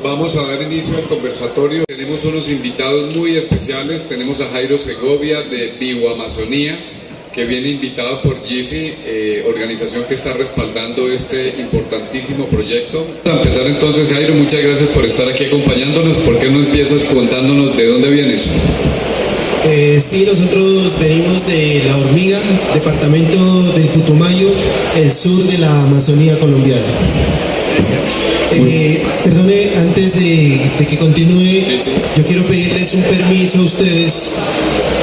Vamos a dar inicio al conversatorio. Tenemos unos invitados muy especiales. Tenemos a Jairo Segovia de Bioamazonía, que viene invitado por Jiffy, organización que está respaldando este importantísimo proyecto. Vamos a empezar entonces, Jairo, muchas gracias por estar aquí acompañándonos. ¿Por qué no empiezas contándonos de dónde vienes? Sí, nosotros venimos de La Hormiga, departamento del Putumayo, el sur de la Amazonía colombiana. Perdone, antes de que continúe, yo quiero pedirles un permiso a ustedes,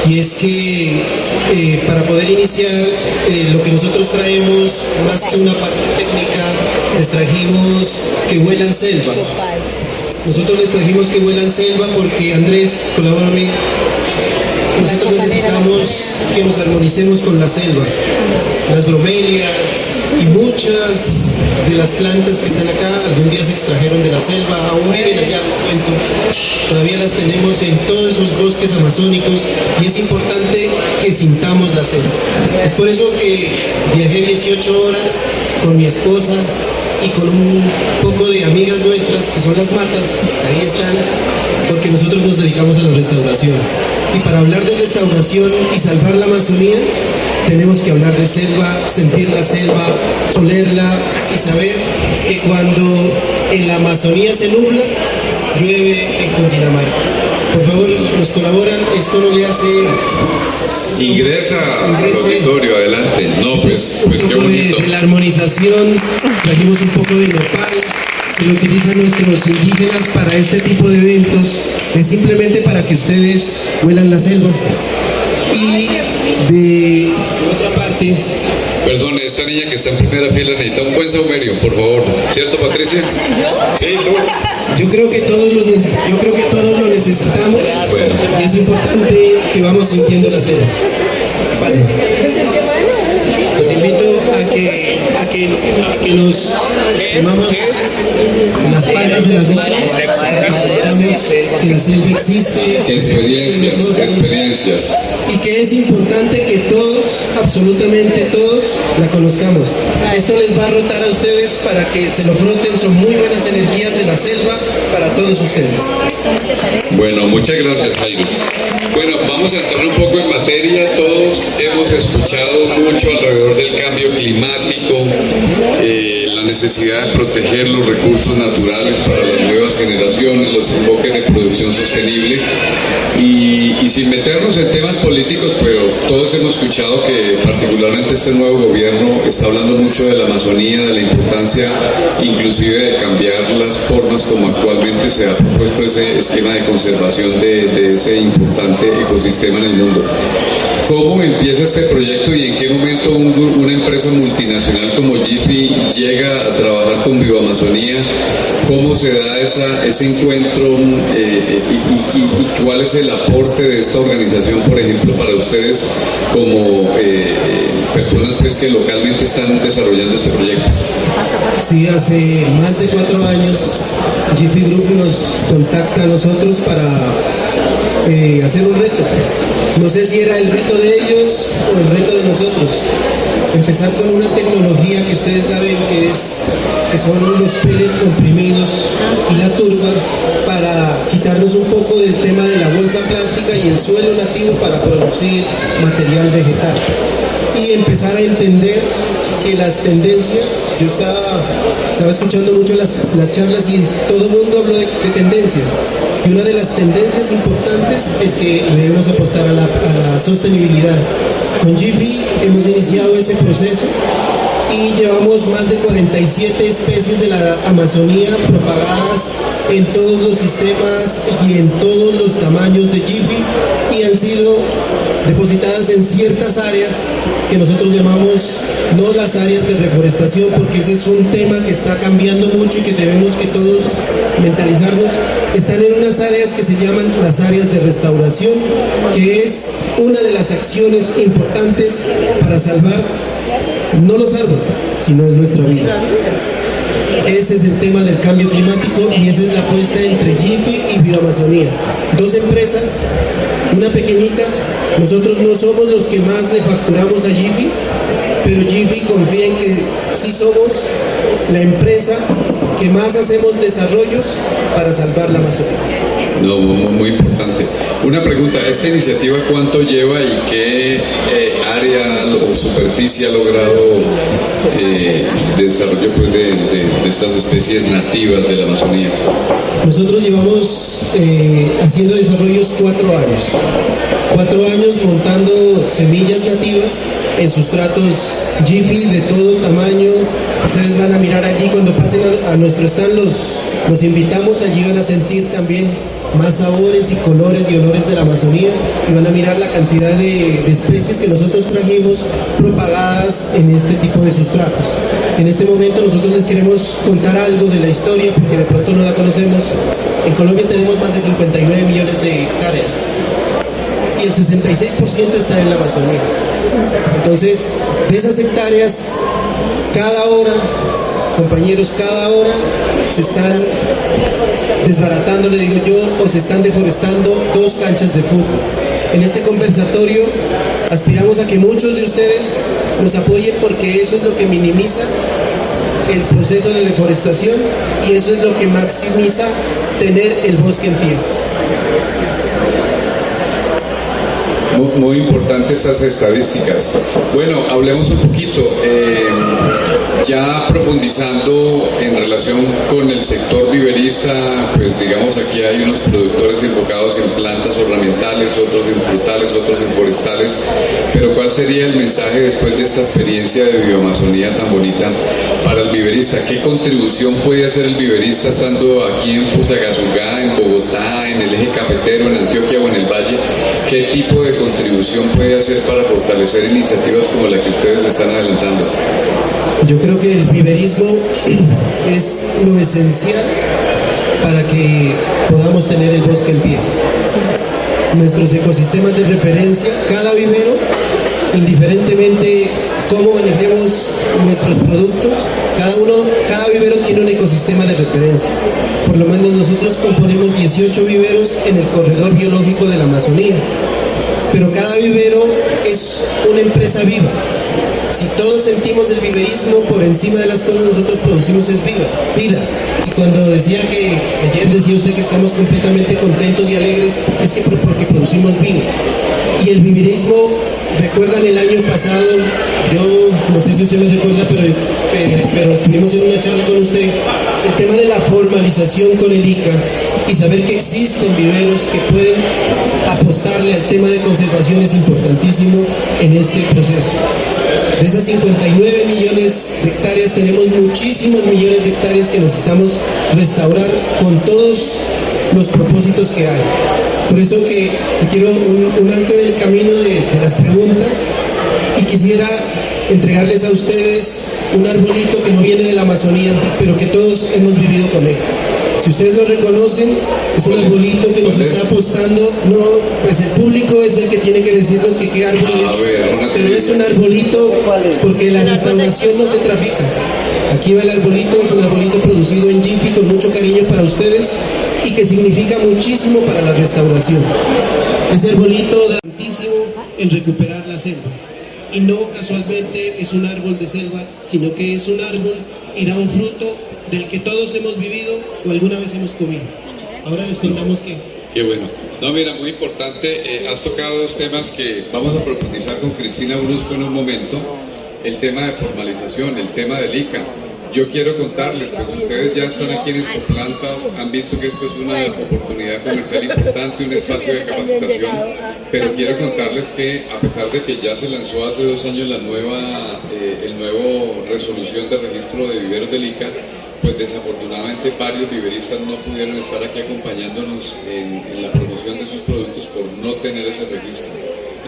y es que para poder iniciar lo que nosotros traemos, más que una parte técnica, les trajimos que huelan selva. Nosotros les trajimos que huelan selva porque, Andrés, colabórame, nosotros necesitamos que nos armonicemos con la selva. Las bromelias y muchas de las plantas que están acá algún día se extrajeron de la selva, aún viven allá, les cuento. Todavía las tenemos en todos esos bosques amazónicos y es importante que sintamos la selva. Es por eso que viajé 18 horas con mi esposa y con un poco de amigas nuestras que son las matas, ahí están, porque nosotros nos dedicamos a la restauración. Y para hablar de restauración y salvar la Amazonía, tenemos que hablar de selva, sentir la selva, olerla y saber que cuando en la Amazonía se nubla, llueve en Cundinamarca. Por favor, nos colaboran, esto no le hace... Ingresa al auditorio, adelante. No, pues qué bonito. De la armonización, trajimos un poco de nopal, que lo utilizan nuestros indígenas para este tipo de eventos, es simplemente para que ustedes huelan la selva. Y de otra parte... Perdón, esta niña que está en primera fila necesita un buen saumerio, por favor. ¿Cierto, Patricia? Sí, tú. Yo creo que todos lo necesitamos, bueno. Y es importante que vamos sintiendo la selva. Vale. Los invito a que nos tomamos las palmas de las manos, que la selva existe, experiencias, y que es importante que todos, absolutamente todos, la conozcamos. Esto les va a rotar a ustedes para que se lo froten, son muy buenas energías de la selva para todos ustedes. Bueno, muchas gracias, Jairo. Bueno, vamos a entrar un poco en materia. Todos hemos escuchado mucho alrededor del cambio climático, la necesidad de proteger los recursos naturales para las nuevas generaciones, los enfoques de producción sostenible y sin meternos en temas políticos, pero todos hemos escuchado que particularmente este nuevo gobierno está hablando mucho de la Amazonía, de la importancia inclusive de cambiar las formas como actualmente se ha propuesto ese esquema de conservación de ese importante ecosistema en el mundo. ¿Cómo empieza este proyecto y en qué momento una empresa multinacional como Jiffy llega a trabajar con Bioamazonía? ¿Cómo se da ese encuentro y cuál es el aporte de esta organización, por ejemplo, para ustedes como personas pues, que localmente están desarrollando este proyecto? Sí, hace más de 4 años Jiffy Group nos contacta a nosotros para hacer un reto. No sé si era el reto de ellos o el reto de nosotros. Empezar con una tecnología que ustedes saben que son los pellets comprimidos y la turba, para quitarnos un poco del tema de la bolsa plástica y el suelo nativo para producir material vegetal. Y empezar a entender que las tendencias, yo estaba escuchando mucho las charlas y todo el mundo habló de tendencias. Y una de las tendencias importantes es que debemos apostar a la sostenibilidad. Con Jiffy hemos iniciado ese proceso y llevamos más de 47 especies de la Amazonía propagadas en todos los sistemas y en todos los tamaños de Jiffy, y han sido depositadas en ciertas áreas que nosotros llamamos no las áreas de reforestación, porque ese es un tema que está cambiando mucho y que debemos que todos mentalizarnos. Están en unas áreas que se llaman las áreas de restauración, que es una de las acciones importantes para salvar no los árboles, sino nuestra vida. Ese es el tema del cambio climático y esa es la apuesta entre Jiffy y Bioamazonía. Dos empresas, una pequeñita. Nosotros no somos los que más le facturamos a Jiffy, pero Jiffy confía en que sí somos la empresa que más hacemos desarrollos para salvar la Amazonía. No, muy importante. Una pregunta, ¿esta iniciativa cuánto lleva y qué área o superficie ha logrado desarrollo pues, de estas especies nativas de la Amazonía? Nosotros llevamos haciendo desarrollos 4 años. 4 años montando semillas nativas en sustratos Jiffy de todo tamaño. Ustedes van a mirar allí cuando pasen a nuestro stand, los invitamos, allí van a sentir también más sabores y colores y olores de la Amazonía y van a mirar la cantidad de especies que nosotros trajimos propagadas en este tipo de sustratos. En este momento nosotros les queremos contar algo de la historia porque de pronto no la conocemos. En Colombia tenemos más de 59 millones de hectáreas y el 66% está en la Amazonía. Entonces, de esas hectáreas, cada hora, compañeros, cada hora se están desbaratando, le digo yo, o se están deforestando 2 canchas de fútbol. En este conversatorio aspiramos a que muchos de ustedes nos apoyen porque eso es lo que minimiza el proceso de deforestación y eso es lo que maximiza tener el bosque en pie. Muy importantes esas estadísticas. Bueno, hablemos un poquito, ya profundizando en relación con el sector viverista, pues digamos aquí hay unos productores enfocados en plantas ornamentales, otros en frutales, otros en forestales, pero ¿cuál sería el mensaje después de esta experiencia de bioamazonía tan bonita para el viverista? ¿Qué contribución puede hacer el viverista estando aquí en Fusagasugá, en Bogotá, en el eje cafetero, en Antioquia o en el Valle? ¿Qué tipo de contribución puede hacer para fortalecer iniciativas como la que ustedes están adelantando? Yo creo que el viverismo es lo esencial para que podamos tener el bosque en pie. Nuestros ecosistemas de referencia, cada vivero, indiferentemente cómo manejemos nuestros productos, cada vivero tiene un ecosistema de referencia. Por lo menos nosotros componemos 18 viveros en el corredor biológico de la Amazonía, pero cada vivero es una empresa viva. Si todos sentimos el viverismo por encima de las cosas, nosotros producimos es vida. Y cuando decía que, ayer decía usted que estamos completamente contentos y alegres, es que porque producimos vida. Y el viverismo, recuerdan el año pasado, yo no sé si usted me recuerda, pero estuvimos en una charla con usted, el tema de la formalización con el ICA y saber que existen viveros que pueden apostarle al tema de conservación es importantísimo en este proceso. De esas 59 millones de hectáreas tenemos muchísimos millones de hectáreas que necesitamos restaurar con todos los propósitos que hay. Por eso que quiero un alto en el camino de las preguntas y quisiera entregarles a ustedes un arbolito que no viene de la Amazonía, pero que todos hemos vivido con él. Si ustedes lo reconocen, es un arbolito que nos está apostando, no, pues el público es el que tiene que decirnos que qué árbol es, pero es un arbolito porque la restauración no se trafica. Aquí va el arbolito, es un arbolito producido en Jiffy con mucho cariño para ustedes y que significa muchísimo para la restauración. Ese arbolito da tantísimo en recuperar la selva. Y no casualmente es un árbol de selva, sino que es un árbol y da un fruto del que todos hemos vivido o alguna vez hemos comido. Ahora les contamos que... Qué bueno. No, mira, muy importante, has tocado 2 temas que vamos a profundizar con Cristina Brusco en un momento, el tema de formalización, el tema del ICA. Yo quiero contarles, pues ustedes ya están aquí en Expoplantas, han visto que esto es una oportunidad comercial importante, un espacio de capacitación, pero quiero contarles que a pesar de que ya se lanzó hace 2 años el nuevo resolución de registro de viveros del ICA, pues desafortunadamente varios viveristas no pudieron estar aquí acompañándonos en la promoción de sus productos por no tener ese registro.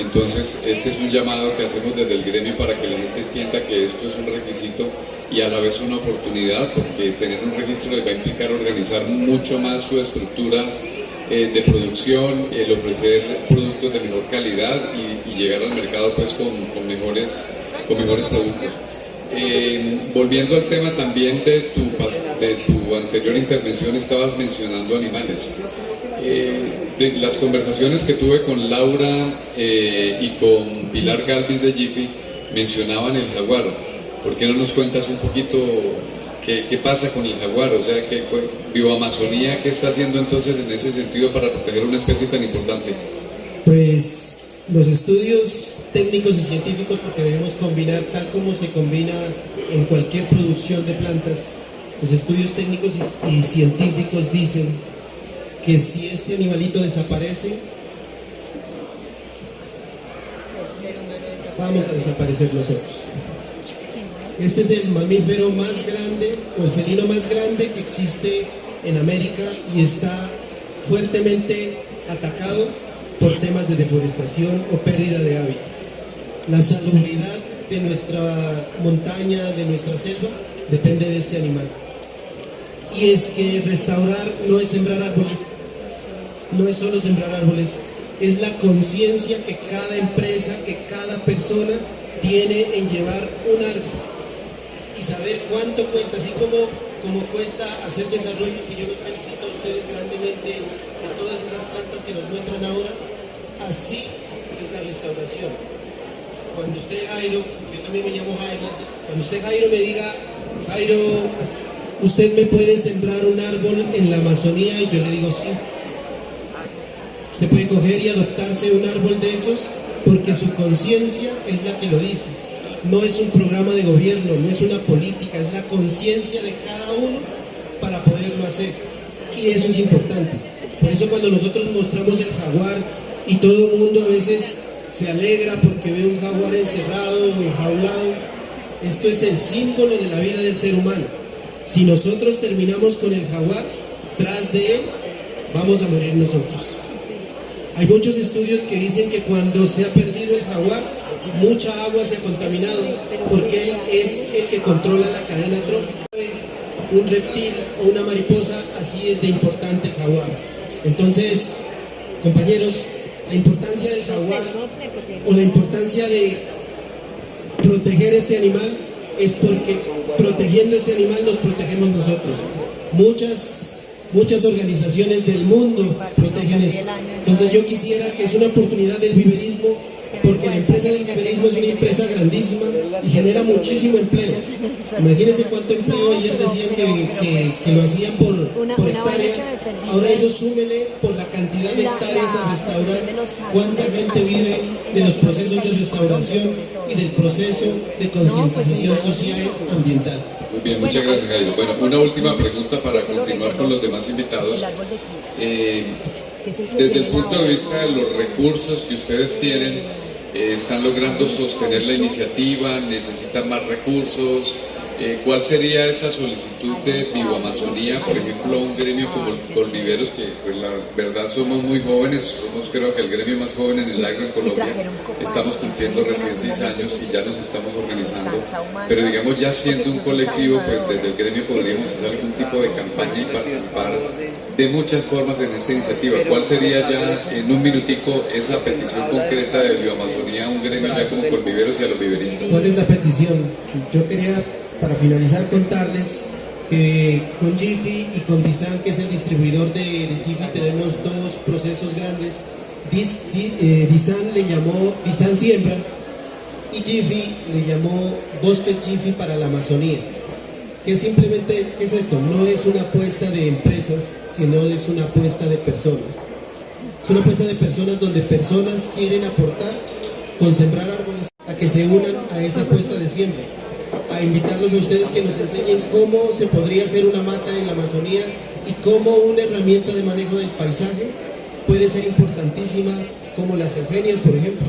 Entonces este es un llamado que hacemos desde el gremio para que la gente entienda que esto es un requisito y a la vez una oportunidad, porque tener un registro les va a implicar organizar mucho más su estructura de producción, el ofrecer productos de mejor calidad y llegar al mercado pues con mejores productos. Volviendo al tema también de tu anterior intervención, estabas mencionando animales. De las conversaciones que tuve con Laura y con Pilar Galvis de Jiffy, mencionaban el jaguar. ¿Por qué no nos cuentas un poquito qué pasa con el jaguar? O sea, Bioamazonía, ¿qué está haciendo entonces en ese sentido para proteger una especie tan importante? Pues los estudios técnicos y científicos, porque debemos combinar tal como se combina en cualquier producción de plantas, los estudios técnicos y científicos dicen que si este animalito desaparece, vamos a desaparecer nosotros. Este es el mamífero más grande o el felino más grande que existe en América y está fuertemente atacado por temas de deforestación o pérdida de hábitat. La salubridad de nuestra montaña, de nuestra selva, depende de este animal. Y es que restaurar no es sembrar árboles, no es solo sembrar árboles, es la conciencia que cada empresa, que cada persona tiene en llevar un árbol y saber cuánto cuesta, así como cuesta hacer desarrollos, que yo los felicito a ustedes grandemente de todas esas plantas que nos muestran ahora, así es la restauración. Cuando usted, Jairo, yo también me llamo Jairo, cuando usted, Jairo, me diga, Jairo, ¿usted me puede sembrar un árbol en la Amazonía? Y yo le digo sí. Usted puede coger y adoptarse un árbol de esos porque su conciencia es la que lo dice. No es un programa de gobierno, no es una política, es la conciencia de cada uno para poderlo hacer. Y eso es importante. Por eso cuando nosotros mostramos el jaguar y todo el mundo a veces se alegra porque ve un jaguar encerrado o enjaulado, esto es el símbolo de la vida del ser humano. Si nosotros terminamos con el jaguar, tras de él, vamos a morir nosotros. Hay muchos estudios que dicen que cuando se ha perdido el jaguar, mucha agua se ha contaminado, porque él es el que controla la cadena trófica. Un reptil o una mariposa, así es de importante el jaguar. Entonces, compañeros, la importancia del jaguar o la importancia de proteger este animal es porque protegiendo este animal nos protegemos nosotros. Muchas organizaciones del mundo protegen esto. Entonces yo quisiera que es una oportunidad del viverismo, porque la empresa del viverismo es una empresa grandísima y genera muchísimo empleo. Imagínense cuánto empleo, ayer decían que lo hacían por hectárea, ahora eso súmele por la cantidad de hectáreas a restaurar, cuánta gente vive de los procesos de restauración y del proceso de concientización social ambiental. Muy bien, muchas gracias, Jairo. Bueno, una última pregunta para continuar con los demás invitados. Desde el punto de vista de los recursos que ustedes tienen, ¿están logrando sostener la iniciativa? ¿Necesitan más recursos? ¿Cuál sería esa solicitud de Bioamazonía, por ejemplo, a un gremio como Colviveros, que pues, la verdad somos muy jóvenes, somos creo que el gremio más joven en el agro en Colombia, estamos cumpliendo recién 6 años y ya nos estamos organizando, pero digamos ya siendo un colectivo, pues desde el gremio podríamos hacer algún tipo de campaña y participar de muchas formas en esta iniciativa. ¿Cuál sería ya en un minutico esa petición concreta de Bioamazonía a un gremio ya como Colviveros y a los viveristas? ¿Cuál es la petición? Yo quería, para finalizar, contarles que con Jiffy y con Disan, que es el distribuidor de Jiffy, tenemos dos procesos grandes. Disan siembra y Jiffy le llamó Bosques Jiffy para la Amazonía. Que simplemente, ¿qué es esto? No es una apuesta de empresas, sino es una apuesta de personas. Es una apuesta de personas donde personas quieren aportar con sembrar árboles a que se unan a esa apuesta de siembra. A invitarlos a ustedes que nos enseñen cómo se podría hacer una mata en la Amazonía y cómo una herramienta de manejo del paisaje puede ser importantísima, como las eugenias, por ejemplo,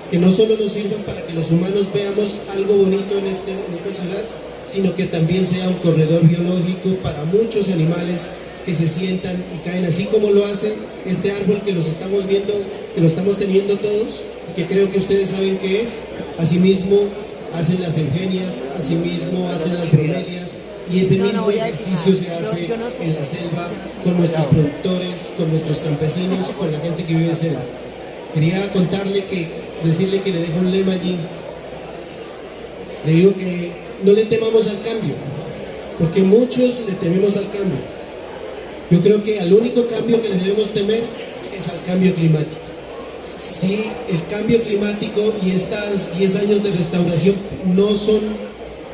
que no solo nos sirvan para que los humanos veamos algo bonito en esta ciudad, sino que también sea un corredor biológico para muchos animales que se sientan y caen, así como lo hace este árbol que los estamos viendo, que lo estamos teniendo todos, y que creo que ustedes saben qué es. Asimismo hacen las eugenias, asimismo hacen las bromelias, y ese mismo ejercicio se hace en la selva con nuestros productores, con nuestros campesinos, con la gente que vive cerca. Quería decirle que le dejo un lema allí. Le digo que no le temamos al cambio, porque muchos le tememos al cambio. Yo creo que al único cambio que le debemos temer es al cambio climático. si el cambio climático y estos 10 años de restauración no son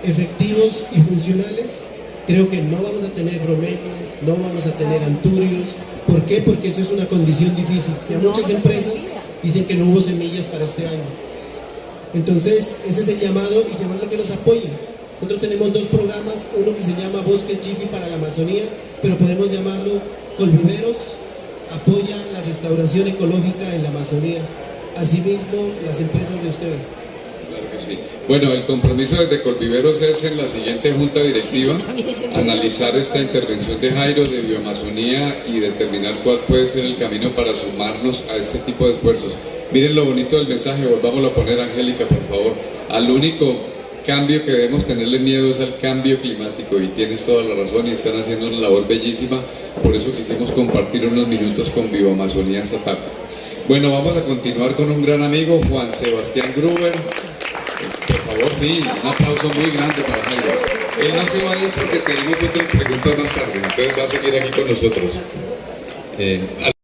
efectivos y funcionales, creo que no vamos a tener bromelias, no vamos a tener anturios. ¿Por qué? Porque eso es una condición difícil. Ya muchas empresas dicen que no hubo semillas para este año. Entonces, ese es el llamado y llamarle que nos apoyen. Nosotros tenemos dos programas, uno que se llama Bosques Jiffy para la Amazonía, pero podemos llamarlo Colviveros, apoya la restauración ecológica en la Amazonía. Asimismo, las empresas de ustedes. Claro que sí. Bueno, el compromiso desde Colviveros es en la siguiente junta directiva analizar esta intervención de Jairo de Bioamazonía y determinar cuál puede ser el camino para sumarnos a este tipo de esfuerzos. Miren lo bonito del mensaje, volvámoslo a poner, Angélica, por favor. Al único cambio que debemos tenerle miedo es al cambio climático, y tienes toda la razón y están haciendo una labor bellísima. Por eso quisimos compartir unos minutos con Bioamazonía esta tarde. Bueno, vamos a continuar con un gran amigo, Juan Sebastián Gruber. Por favor, sí, un aplauso muy grande para Jairo. Él no se va a ir porque tenemos otras preguntas más tarde, entonces va a seguir aquí con nosotros.